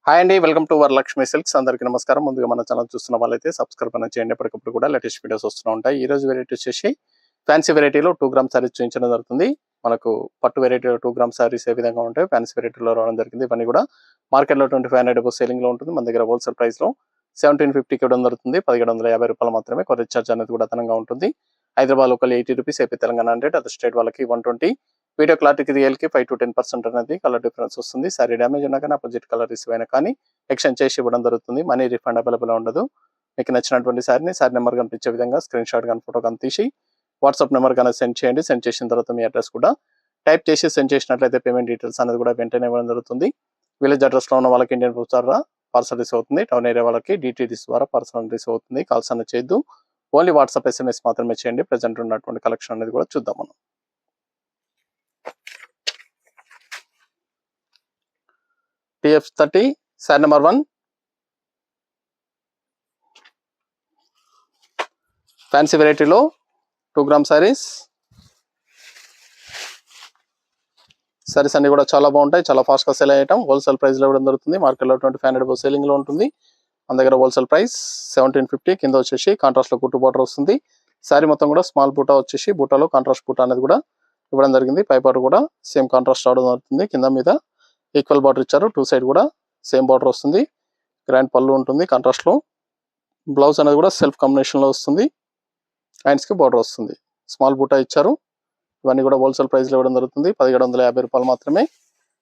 Hi అండి, welcome to Varalakshmi silks. అందరికీ నమస్కారం. ముందుగా మన ఛానల్ చూస్తున్న వాళ్ళైతే సబ్స్క్రైబ్ అనేది చేయండి. ఎప్పటికప్పుడు కూడా లేటెస్ట్ వీడియోస్ వస్తూ ఉంటాయి. ఈ రోజు వెరైటీ వచ్చేసి ఫ్యాన్సీ వెరైటీలో 2 గ్రామ్ సారీస్ చూపించడం జరుగుతుంది. మనకు పట్టు వెరైటీలో 2 గ్రామ్ సారీస్ ఏ విధంగా ఉంటాయి, ఫ్యాన్సీ వెరైటీలో రావడం జరిగింది. ఇవన్నీ కూడా మార్కెట్లో 2500 సేలింగ్ లో ఉంటుంది. మన దగ్గర హోల్సేల్ ప్రైస్ లో 1750కి ఇవ్వడం జరుగుతుంది. 1750 రూపాయలు మాత్రమే. కొరియర్ ఛార్జ్ అనేది కూడా అదనంగా ఉంటుంది. Hyderabad local 80 rupees, AP Telangana 100, other state వాళ్ళకి 120. వీడియో క్లారిటీకి రియల్కి 5 to 10% అనేది కలర్ డిఫరెన్స్ వస్తుంది. సారీ డ్యామేజ్ ఉన్నా కానీ అపోజిట్ కలర్ రిసీవ్ అయినా కానీ ఎక్స్చేంజ్ చేసి ఇవ్వడం జరుగుతుంది. మనీ రిఫండ్ అవైలబుల్ ఉండదు. మీకు నచ్చినటువంటి సారీని సారీ నెంబర్ కనిపించే విధంగా స్క్రీన్ షాట్ కానీ ఫోటో కానీ తీసి వాట్సాప్ నెంబర్ కానీ సెండ్ చేయండి. సెండ్ చేసిన తర్వాత మీ అడ్రస్ కూడా టైప్ చేసి సెండ్ చేసినట్లయితే పేమెంట్ డీటెయిల్స్ అనేది కూడా వెంటనే ఇవ్వడం జరుగుతుంది. విలేజ్ అడ్రస్లో ఉన్న వాళ్ళకి ఇండియన్ పోస్ట్ ద్వారా పార్సల్ రిసీవ్ అవుతుంది. టౌన్ ఏరియా వాళ్ళకి డిటిడిస్ ద్వారా పార్సల్ రిసీవ్ అవుతుంది. కాల్స్ అనేది చేయొద్దు, ఓన్లీ వాట్సాప్ SMS మాత్రమే చేయండి. ప్రెజెంట్ ఉన్నటువంటి కలెక్షన్ అనేది కూడా చూద్దాం మనం. TF30 సారీ నెంబర్ 1 ఫ్యాన్సీ వెరైటీలో 2 గ్రామ్ సారీస్ అన్ని కూడా చాలా బాగుంటాయి. చాలా ఫాస్ట్ గా సేల్ అయ్యటం. హోల్సేల్ ప్రైస్ లో ఇవ్వడం జరుగుతుంది. మార్కెట్లో 2500 సేలింగ్ లో ఉంటుంది. మన దగ్గర హోల్సేల్ ప్రైస్ 1750. కింద వచ్చేసి కాంట్రాస్ట్ లో కుట్టు బార్డర్ వస్తుంది. సారీ మొత్తం కూడా స్మాల్ బూటా వచ్చేసి బూటాలో కాంట్రాస్ట్ బూటా అనేది కూడా ఇవ్వడం జరిగింది. పై బార్డర్ కూడా సేమ్ కాంట్రాస్ట్ రావడం జరుగుతుంది. కింద మీద ఈక్వల్ బార్డర్ ఇచ్చారు. 2 సైడ్ కూడా సేమ్ బార్డర్ వస్తుంది. గ్రాండ్ పళ్ళు ఉంటుంది కాంట్రాస్ట్ లో. బ్లౌజ్ అనేది కూడా సెల్ఫ్ కాంబినేషన్ లో వస్తుంది. హ్యాండ్స్ కి బార్డర్ వస్తుంది. స్మాల్ బూటా ఇచ్చారు. ఇవన్నీ కూడా హోల్సేల్ ప్రైస్ లో ఇవ్వడం జరుగుతుంది. 1750 రూపాయలు మాత్రమే.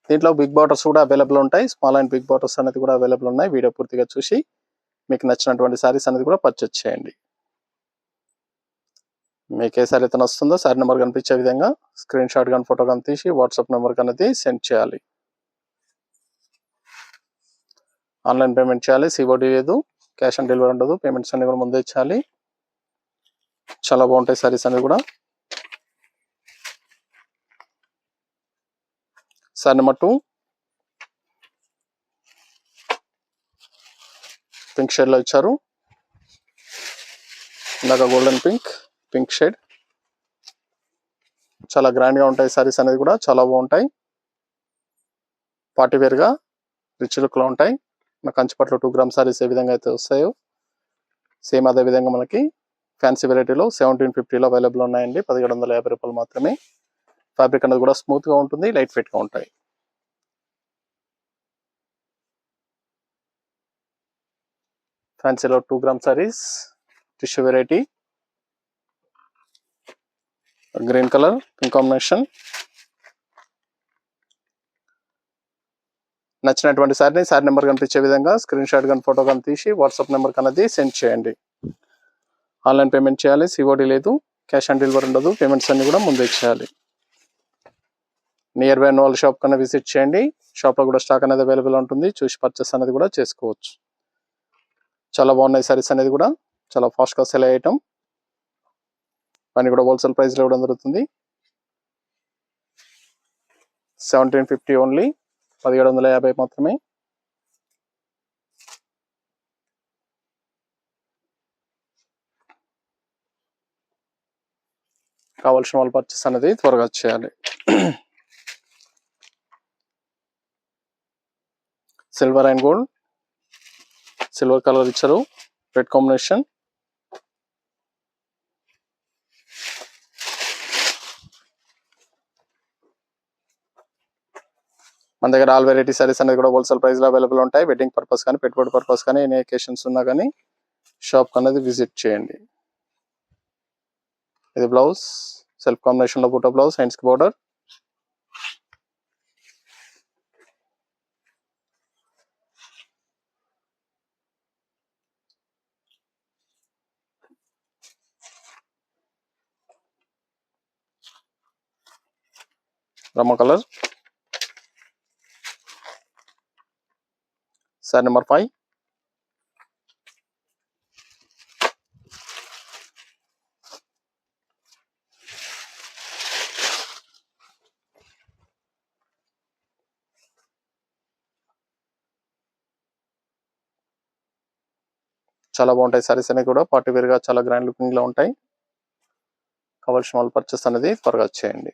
దీంట్లో బిగ్ బార్డర్స్ కూడా అవైలబుల్ ఉంటాయి. స్మాల్ అండ్ బిగ్ బార్డర్స్ అనేది కూడా అవైలబుల్ ఉన్నాయి. వీడియో పూర్తిగా చూసి మీకు నచ్చినటువంటి సారీస్ అనేది కూడా పర్చేస్ చేయండి. మీకు ఏ సారీ అయితే నచ్చుతుందో సారీ నెంబర్ కనిపించే విధంగా స్క్రీన్ షాట్ కానీ ఫోటో కానీ తీసి వాట్సాప్ నెంబర్ అనేది సెండ్ చేయాలి. ఆన్లైన్ పేమెంట్ చేయాలి. COD లేదు, క్యాష్ ఆన్ డెలివరీ ఉండదు. పేమెంట్స్ అన్ని కూడా ముందే ఇచ్చాలి. చాలా బాగుంటాయి సారీస్ అనేది కూడా. సారీ నెంబర్ 2 పింక్ షేడ్ లో ఇచ్చారు. ఇందాక గోల్డెన్ పింక్ షేడ్. చాలా గ్రాండ్ గా ఉంటాయి సారీస్ అనేది కూడా. చాలా బాగుంటాయి. పార్టీ వేర్ గా రిచ్ లుక్ లో ఉంటాయి. మన కంచిపట్లో 2 గ్రామ్ సారీస్ ఏ విధంగా అయితే వస్తాయో సేమ్ అదే విధంగా మనకి ఫ్యాన్సీ వెరైటీలో 1750లో అవైలబుల్ ఉన్నాయండి. 1750 రూపాయలు మాత్రమే. ఫ్యాబ్రిక్ అనేది కూడా స్మూత్ గా ఉంటుంది, లైట్ వెయిట్ గా ఉంటాయి. ఫ్యాన్సీలో 2 gram saris tissue variety, green colour pink combination. నచ్చినటువంటి సారీ నెంబర్ కనిపించే విధంగా స్క్రీన్ షాట్ కానీ ఫోటో కానీ తీసి వాట్సాప్ నెంబర్ అనేది సెండ్ చేయండి. ఆన్లైన్ పేమెంట్ చేయాలి. COD లేదు, క్యాష్ ఆన్ డెలివరీ ఉండదు. పేమెంట్స్ అన్ని కూడా ముందే చేయాలి. నియర్ బై ఉన్న వాళ్ళ షాప్ కన్నా విజిట్ చేయండి. షాప్ లో కూడా స్టాక్ అనేది అవైలబుల్ ఉంటుంది. చూసి పర్చేస్ అనేది కూడా చేసుకోవచ్చు. చాలా బాగున్నాయి సారీస్ అనేది కూడా. చాలా ఫాస్ట్ గా సెల్ అయ్యటం. అన్ని కూడా హోల్సేల్ ప్రైస్ లో ఇవ్వడం జరుగుతుంది. 1750 ఓన్లీ. 1750 మాత్రమే. కావాల్సిన వాళ్ళు పర్చేస్ అనేది త్వరగా చేయాలి. Silver and gold, silver colour ఇచ్చారు, రెడ్ కాంబినేషన్. మన దగ్గర ఆల్ వెరైటీ సారీస్ అనేది కూడా హోల్సేల్ ప్రైస్ లో అవైలబుల్ ఉంటాయి. వెడ్డింగ్ పర్పస్ కానీ పెట్టుబడి పర్పస్ కానీ ఎనీ అకేషన్స్ ఉన్నా కానీ షాప్ అనేది విజిట్ చేయండి. ఇది బ్లౌజ్ సెల్ఫ్ కాంబినేషన్ లో బూటా బ్లౌజ్, హ్యాండ్స్ కి బోర్డర్. రమ్మ కలర్. సారీ నెంబర్ 5 చాలా బాగుంటాయి సారీస్ అనేవి కూడా. పార్టీ వేర్ గా చాలా గ్రాండ్ లుకింగ్ లో ఉంటాయి. కావాల్సిన వాళ్ళు పర్చేస్ అనేది త్వరగా చేయండి.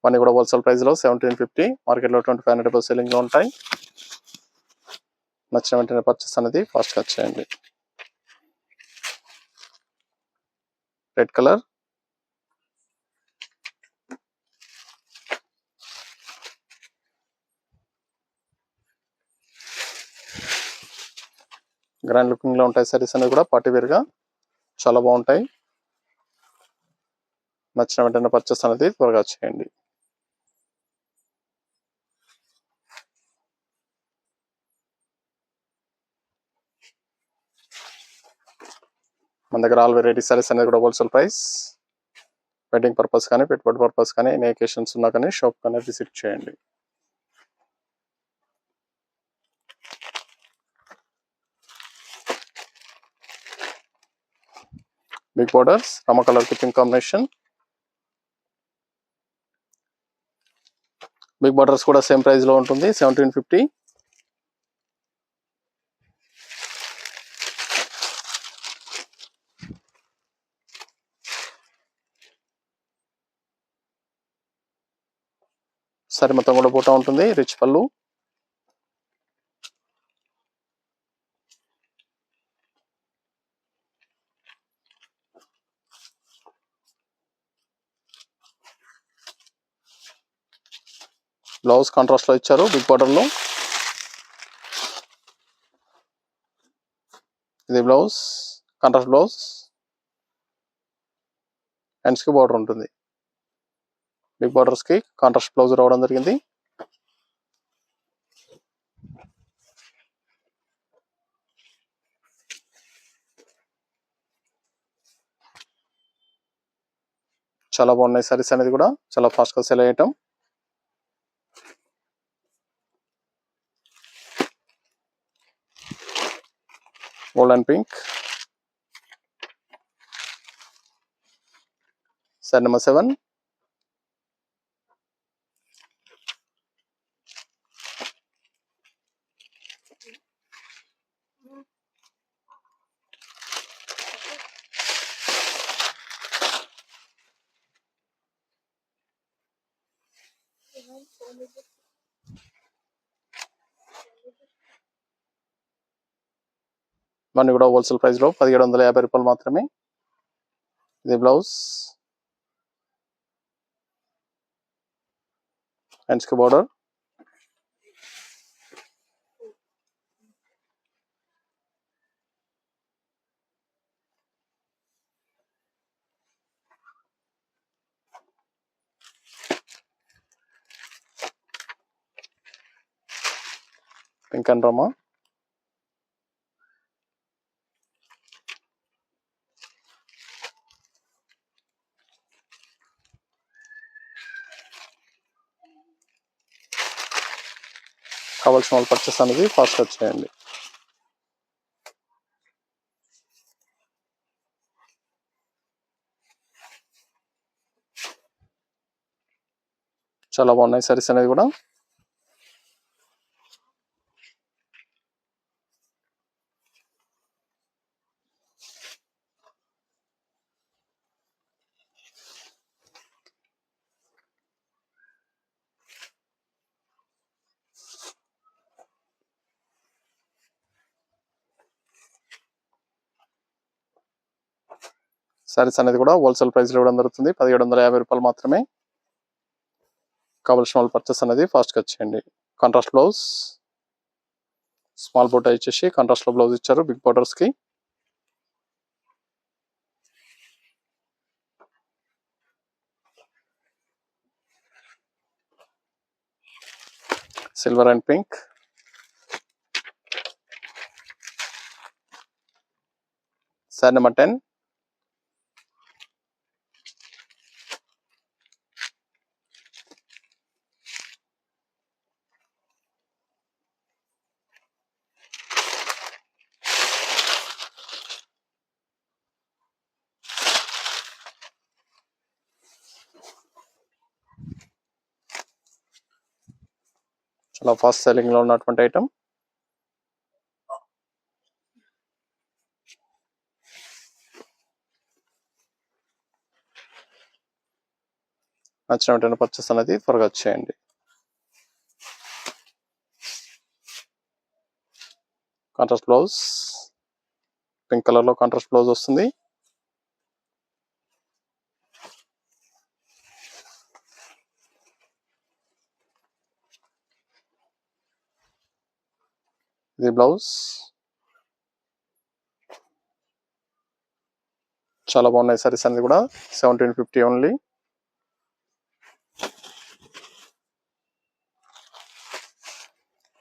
ఇవన్నీ కూడా హోల్సేల్ ప్రైస్ లో 1750, మార్కెట్ లో 2500 సెల్లింగ్ లో ఉంటాయి. నచ్చిన వెంటనే పర్చేస్ అనేది ఫాస్ట్ గా చేయండి. రెడ్ కలర్, గ్రాండ్ లుకింగ్ లో ఉంటాయి సారీస్ అనేది కూడా, పార్టీ వేర్ గా చాలా బాగుంటాయి. నచ్చిన వెంటనే పర్చేస్ అనేది త్వరగా చేయండి. మన దగ్గర ఆల్ వెరైటీ సారీస్ అనేది కూడా హోల్సేల్ ప్రైస్. వెడ్డింగ్ పర్పస్ కానీ, పెట్టుబడి పర్పస్ కానీ, ఎనీ అకేషన్స్ ఉన్నా కానీ షాప్ కానీ విజిట్ చేయండి. బిగ్ బోర్డర్స్, రమ colour pink combination. Big borders కూడా సేమ్ ప్రైస్ లో ఉంటుంది, 1750. సారీ మొత్తం కూడా బూటా ఉంటుంది, రిచ్ పళ్ళు. బ్లౌజ్ కాంట్రాస్ట్ లో ఇచ్చారు బిగ్ బార్డర్ లో. ఇది బ్లౌజ్, కాంట్రాస్ట్ బ్లౌజ్, హ్యాండ్స్ కి బార్డర్ ఉంటుంది. బిగ్ బార్డర్స్ కి కాంట్రాస్ట్ బ్లౌజ్ రావడం జరిగింది. చాలా బాగున్నాయి సారీస్ అనేది కూడా, చాలా ఫాస్ట్ గా సెల్ అయ్యటం. Gold and pink. Sorry number 7. ఇవన్నీ కూడా హోల్సేల్ ప్రైస్ లో 1750 రూపాయలు మాత్రమే. ఇది బ్లౌజ్, హ్యాండ్స్ కి బార్డర్. పింక్ అండ్ రమా. కావాల్సిన వాళ్ళు పర్చేస్ అనేది ఫాస్ట్ గా చేయండి. చాలా బాగున్నాయి సారీస్ అనేది కూడా. సారీస్ అనేది కూడా హోల్సేల్ ప్రైస్ లో ఇవ్వడం జరుగుతుంది, 1750 రూపాయలు మాత్రమే. కావాల్సిన వాళ్ళు పర్చేస్ అనేది ఫాస్ట్ గా చేయండి. కాంట్రాస్ట్ బ్లౌజ్, స్మాల్ బోటా ఇచ్చేసి కాంట్రాస్ట్ లో బ్లౌజ్ ఇచ్చారు బిగ్ బోర్డర్స్ కి. Silver and pink. Sorry number 10. చాలా ఫాస్ట్ సెల్లింగ్ లో ఉన్నటువంటి ఐటమ్. నచ్చిన వెంటనే పర్చేస్ అనేది త్వరగా చేయండి. కాంట్రాస్ట్ బ్లౌజ్, పింక్ కలర్ లో కాంట్రాస్ట్ బ్లౌజ్ వస్తుంది. ఇది బ్లౌజ్. చాలా బాగున్నాయి సారీస్ అనేది కూడా. 1750 only.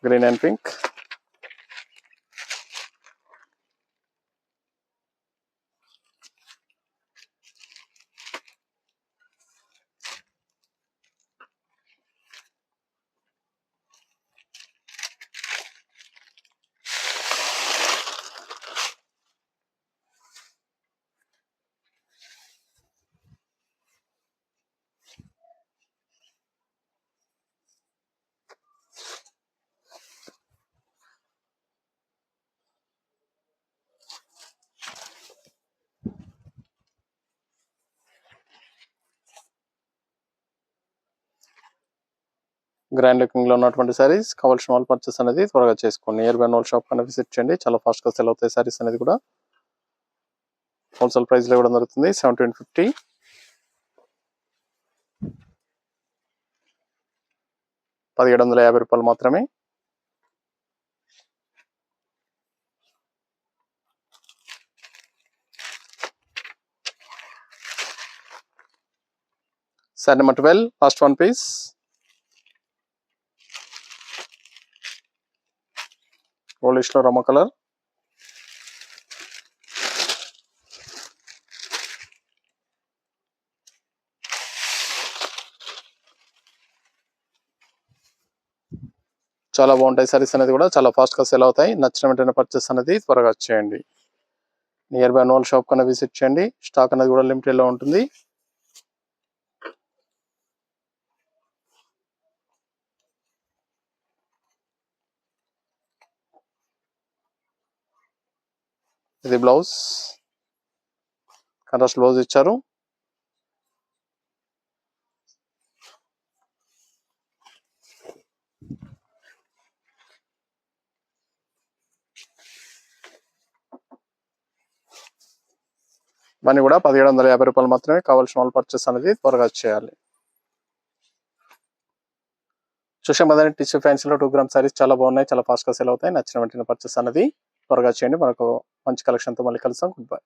Green and pink. Grand looking లో ఉన్నటువంటి సారీస్ కావాల్సిన వాళ్ళు పర్చేస్ అనేది త్వరగా చేసుకోండి. నియర్ బై నోల్ షాప్ కన్నా విజిట్ చేయండి. చాలా ఫాస్ట్ గా సెల్ అవుతాయి సారీస్ అనేది కూడా. హోల్సేల్ ప్రైస్ లో ఇవ్వడం జరుగుతుంది. 1750. 1750 రూపాయలు మాత్రమే. Sari number 12, last one piece. Goldish లో రమ కలర్. చాలా బాగుంటాయి సారీస్ అనేది కూడా. చాలా ఫాస్ట్ గా సేల్ అవుతాయి. నచ్చిన వెంటనే పర్చేస్ అనేది త్వరగా చేయండి. నియర్ బై నోల్ షాప్ కన్నా విజిట్ చేయండి. స్టాక్ అనేది కూడా లిమిటెడ్ లో ఉంటుంది. ఇది బ్లౌజ్. కాంట్రాస్ట్ బ్లౌజ్ ఇచ్చారు. ఇవన్నీ కూడా 1750 రూపాయలు మాత్రమే. కావాల్సిన వాళ్ళు పర్చేస్ అనేది త్వరగా చేయాలి. చూసాం కదండి, టిష్యూ ఫ్యాన్సీలో 2 గ్రామ్ సారీస్ చాలా బాగున్నాయి. చాలా ఫాస్ట్ గా సేల్ అవుతాయి. నచ్చిన వెంటనే పర్చేస్ అనేది త్వరగా చేయండి. మనకు మంచి కలెక్షన్ తో మళ్ళీ కలుస్తాం. Good bye.